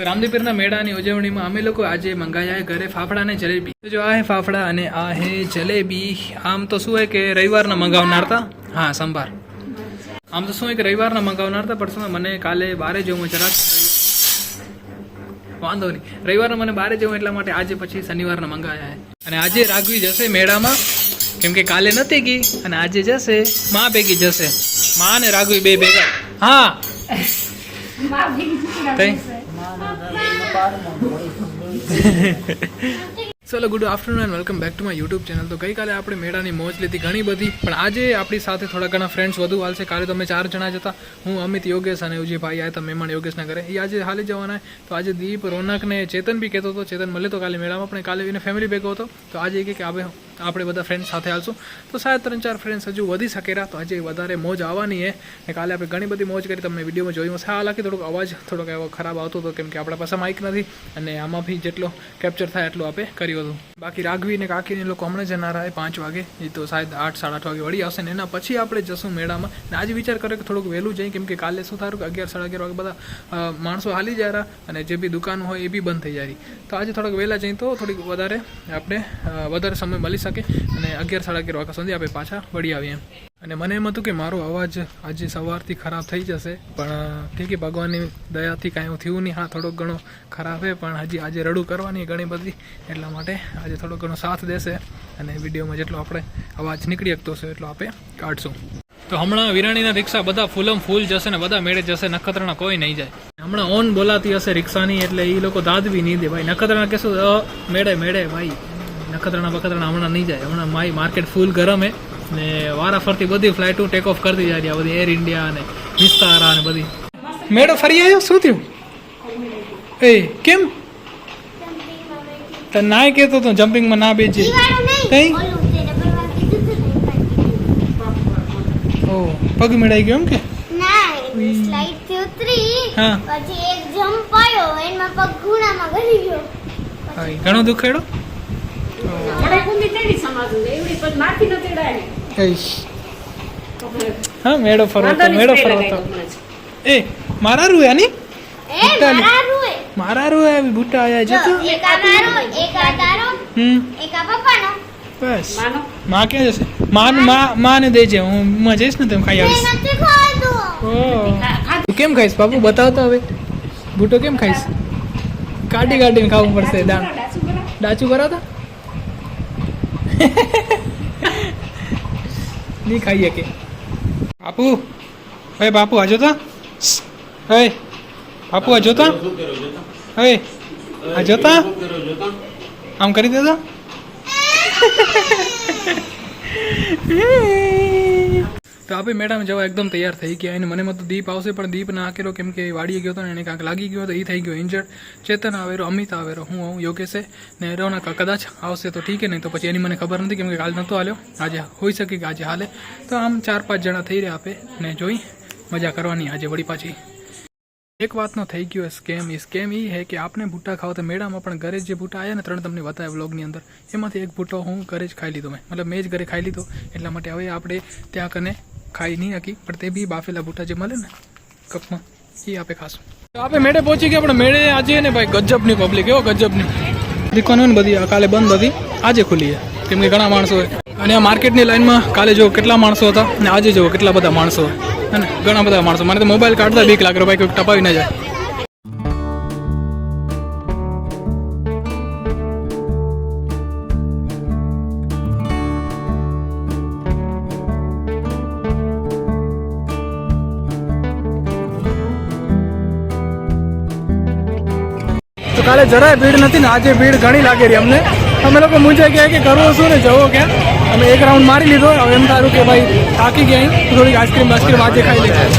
રામદેવપીરના મેળાની ઉજવણીમાં અમે લોકો આજે મંગાયા ઘરે ફાફડા અને જલેબી. જો આ હે ફાફડા અને આ હે જલેબી. આમ તો શું હે કે રવિવારના મંગાવનાર હતા. હા, સંભાર. આમ તો શું હે કે રવિવારના મંગાવનાર હતા, પણ શું મને કાલે બારે જવું જરાક વાંધો નહીં. રવિવારના મને બારે જવું એટલા માટે આજે પછી શનિવારના મંગાયા હે. અને આજે રાઘવી જશે મેળામાં, કેમ કે કાલે નથી ગઈ અને આજે જશે. માં ભેગી જશે, માં ને રાઘવી બે ભેગા. હા ચલો, good afternoon and welcome back to my YouTube channel. તો ગઈકાલે આપણે મેળાની મોજ લીધી ઘણી બધી, પણ આજે આપણી સાથે થોડા ઘણા ફ્રેન્ડ્સ વધુ હાલશે. કાલે તમે 4 જણા જ હતા, હું, અમિત, યોગેશ અને જે ભાઈ આવ્યા હતા મહેમાન યોગેશના ઘરે, એ આજે હાલી જવાના. તો આજે દીપ, રોનક ને ચેતન બી કહેતો હતો. ચેતન મળે તો કાલે મેળામાં, પણ કાલે એને ફેમિલી ભેગો હતો. તો આજે કે આપણે બધા ફ્રેન્ડ્સ સાથે હાલશું. તો શાયદ 3-4 ફ્રેન્ડ્સ હજુ વધી શકેરા. તો આજે વધારે મોજ આવવાની છે. કાલે આપણે ઘણી બધી મોજ કરી, તમને વિડીયોમાં જોયું હશે. હાલાકી થોડોક અવાજ થોડોક એવો ખરાબ આવતો હતો, કેમ કે આપણા પાસે માઇક નથી અને આમાં બી જેટલો કેપ્ચર થાય એટલું આપણે કર્યું હતું. બાકી રાઘવી ને કાકીને લોકો હમણાં જનારા 5 વાગે, એ તો શાયદ 8-8:30 વાગે વળી આવશે ને એના પછી આપણે જશું મેળામાં. ને આજે વિચાર કર્યો કે થોડુંક વહેલું જઈએ, કેમ કે કાલે શું થયું કે 11-11:30 વાગે બધા માણસો હાલી જાય રહ્યા અને જે બી દુકાન હોય એ બી બંધ થઈ જાય. તો આજે થોડોક વહેલા જઈએ તો થોડીક વધારે આપણે વધારે સમય મળી શકે અને 11-11:30 વાગ્યા સુધી આપણે પાછા વળી આવીએ એમ. અને મને એમ હતું કે મારો અવાજ આજે સવારથી ખરાબ થઈ જશે, પણ ઠીક છે, ભગવાનની દયાથી કાંઈ એવું થયું નહીં. હા, થોડોક ઘણો ખરાબ છે, પણ હજી આજે રડું કરવાની ઘણી બધી, એટલા માટે આજે થોડો ઘણો સાથ દેશે અને વિડીયોમાં જેટલો આપણે અવાજ નીકળી શકતો હશે એટલો આપણે કાઢશું. તો હમણાં વિરાણીના રિક્ષા બધા ફૂલ જશે ને બધા મેળે જશે. નખત્રાણા કોઈ નહીં જાય. હમણાં ઓન બોલાતી હશે રિક્ષાની, એટલે એ લોકો દાદ બી નહીં દે ભાઈ. નખત્રાણા કહેશું મેળે ભાઈ, નખત્રાણા હમણાં નહીં જાય. હમણાં મારી માર્કેટ ફૂલ ગરમ હે ને વારા ફરતી બધી ફ્લાઇટો ટેક ઓફ કરતી જાય, બધી એર ઇન્ડિયા અને વિસ્તારા ને બધી. મેળો ફરી આવ્યો? શું થયું? એ કેમ તને ના કહેતો તો જમ્પિંગમાં ના બેજે કઈ? ઓ પગ મેળાઈ ગયો એમ કે? સ્લાઇડ થી ઉતરી, પછી એક જમ્પ આવ્યો, એમાં પગ ખૂણામાં ગળી ગયો. ઘણો દુખાડો? હા, મેળો ફરવો તો એ મારા રૂ આની મારા રૂ આવી બુટ્ટા આયા જતો એક આ તારો એક આ પપ્પાનો. બસ માં કે જશે? માં ને દેજે, હું માં જઈશ ને તેમ ખાઈ આવીશ. તું કેમ ખાઈશ બાપુ? બતાવતો હવે બુટ્ટો કેમ ખાઈશ? કાઢીને ખાવું પડશે. ડાચું કરાવતા નહીં ખાઈએ કે બાપુ? હે બાપુ આ જોતા, હે બાપુ આ જોતા, હે આ જોતા, આમ કરી દેતા. તો આપણે મેડમ જવા એકદમ તૈયાર થઈ ગયા. અને મને તો દીપ આવશે, પણ દીપ ના આકેલો, કેમ કે વાડીએ ગયો હતો ને એને કાંઈક લાગી ગયો હતો, એ થઈ ગયો ઇન્જર્ડ. ચેતન આવેરો, અમિત આવેરો, હું યોગેશે ને રોનક કદાચ આવશે તો ઠીક, નહીં તો પછી એની મને ખબર નથી, કેમ કે કાલ નહોતો હાલ્યો. આજે હોઈ શકે કે આજે હાલે. તો આમ 4-5 જણા થઈ રહ્યા આપે ને જોઈ મજા કરવાની આજે વળી પાછી. એક વાતનો થઈ ગયો સ્કેમ. એ સ્કેમ એ છે કે આપણે ભૂટ્ટા ખાવ તો મેળામાં પણ ઘરે જે ભૂટ્ટા આવ્યા ને 3 તમને બતાવ્યા વ્લોગની અંદર, એમાંથી એક ભૂટ્ટો હું ઘરે જ ખાઈ લીધો. મેં જ ઘરે ખાઈ લીધો. એટલા માટે હવે આપણે ત્યાં કને ખાઈ નહીં શકી, પણ તે બી બાફેલા ભૂટ્ટા જે મળે ને કપમાં, એ આપણે ખાશું. તો આપણે મેળે પહોંચી ગયા. પણ મેળે આજે ને ભાઈ ગજબની પબ્લિક, એવો ગજબની દુકાનો ને બધી કાલે બંધ હતી, આજે ખુલી છે, કેમ કે ઘણા માણસો હોય. અને આ માર્કેટની લાઈનમાં કાલે જો કેટલા માણસો હતા ને આજે જો કેટલા બધા માણસો હોય, અને ઘણા બધા માણસો. મને તો મોબાઈલ કાઢતા બીક લાગે ભાઈ, કોઈ ટપાવી ના જાય. તો કાલે જરાય ભીડ નથી ને આજે ભીડ ઘણી લાગે રહી અમને. અમે લોકો મૂંઝાઈ ગયા કે કરવો શું ને જવો ક્યાં. અમે એક રાઉન્ડ મારી લીધો. હવે એમ તારું કે ભાઈ થાકી ગયા, થોડીક આઈસ્ક્રીમ આજે ખાઈ લીધી.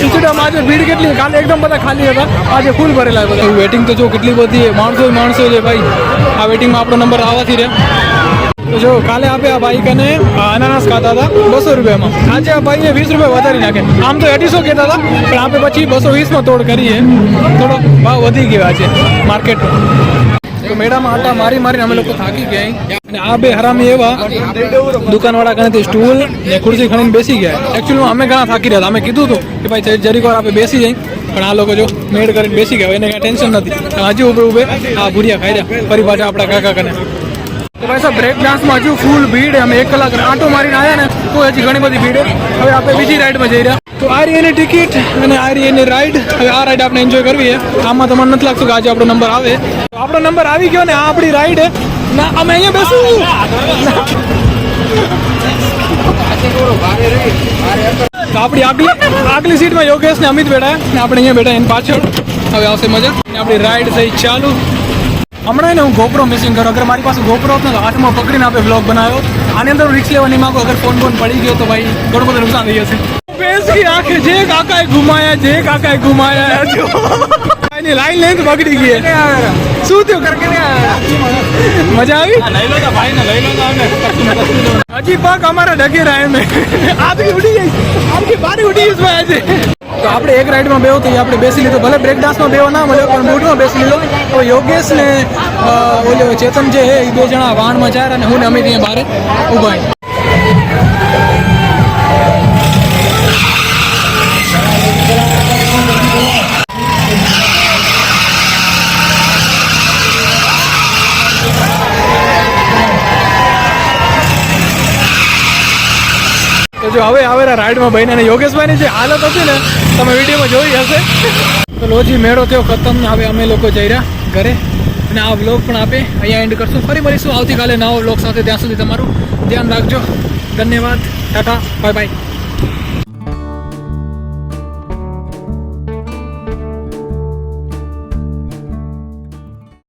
ખીચડામાં આજે ભીડ કેટલી? કાલે એકદમ બધા ખાલી હતા, આજે ફૂલ ભરેલા બધા. વેટિંગ તો જો કેટલી બધી માણસો છે ભાઈ. આ વેટિંગમાં આપણો નંબર આવવાથી રહે. તો જો કાલે આપે આ ભાઈ કને અનાનસ ખાતા હતા 200 રૂપિયામાં, આજે આ ભાઈએ 20 રૂપિયા વધારી નાખે. આમ તો 250 કહેતા હતા, પણ આપણે પછી 220માં તોડ કરીએ. થોડો ભાવ વધી ગયો આજે માર્કેટમાં. તો મેળામાં આટા મારીને અમે લોકો થાકી ગયા. અને આ બે હરામી એવા દુકાનવાળા કનેથી સ્ટૂલ ને ખુરશી ખણીને બેસી ગયા. એકચ્યુઅલી અમે ઘણા થાકી રહ્યા હતા. અમે કીધું હતું કે ભાઈ જરીક વાર આપણે બેસી જઈએ, પણ આ લોકો જો મેળ કરીને બેસી ગયા એને કાંઈ ટેન્શન નથી. હજુ ઊભે આ ભૂરિયા ખાઈ રહ્યા ફરી પાછા આપણા કાકા કને. તો ભાઈ સાહેબ બ્રેક ડાન્સમાં હજુ ફૂલ ભીડ. અમે 1 કલાક આંટો મારીને આવ્યા ને તો હજી ઘણી બધી ભીડ. હવે આપણે બીજી રાઈડમાં જઈ રહ્યા. તો આ રહી એની ટિકિટ અને આ રહી એની રાઈડ. હવે આ રાઈડ આપણે એન્જોય કરવી છે. આમાં તો મને નથી લાગતું કે આજે આપણો નંબર આવે. તો આપણો નંબર આવી ગયો ને આ આપણી રાઈડ ના અમે અહીંયા બેસું. તો આપણી આગલી સીટમાં યોગેશ ને અમિત બેઠા ને આપણે અહીંયા બેઠા એની પાછળ. હવે આવશે મજા. આપણી રાઈડ થઈ ચાલુ. હમણાં ને હું ગોપ્રો મિસિંગ કરું. અગર મારી પાસે ગોપ્રો હતો ને તો હાથમાં પકડીને આપણે વ્લોગ બનાવ્યો. આની અંદર રિસ્ક લેવા નહીં માંગો. અગર ફોન પડી ગયો તો ભાઈ ઘણું બધું નુકસાન થઈ જશે. બેસી આંખે જે કાકાએ ઘુમાયા જો એની લાઈન લેન્થ બગડી ગઈ. શું થયું કરકે મજા આવી? હજી પગ અમારા ઢકી રહ્યા મેં. આપકી ઉડી ગઈ, આપકી બારી ઉડી ગઈ ભાઈ આજે. તો આપણે એક રાઈડમાં બેહો તો આપણે બેસી લીધો. ભલે બ્રેક ડાન્સમાં બેહો ના મળ્યો પણ બૂટમાં બેસી લીધો. તો યોગેશ ને ઓલો ચેતન જે હે એ 2 જણા વાહનમાં જાય અને હું ને અમિત અહીંયા બહાર ઊભા. તો જો હવે આવેલા રાઈડમાં ભાઈને અને યોગેશભાઈની જે હાલત હતી ને તમે વિડીયોમાં જોઈ હશે. તો લોજી મેળો થયો ખતમ. હવે અમે લોકો જઈ રહ્યા ઘરે અને આ વ્લોગ પણ આપે અહીંયા એન્ડ કરશું. ફરી મળીશું આવતીકાલે નવો વ્લોગ સાથે. ત્યાં સુધી તમારું ધ્યાન રાખજો. ધન્યવાદ. Tata bye bye.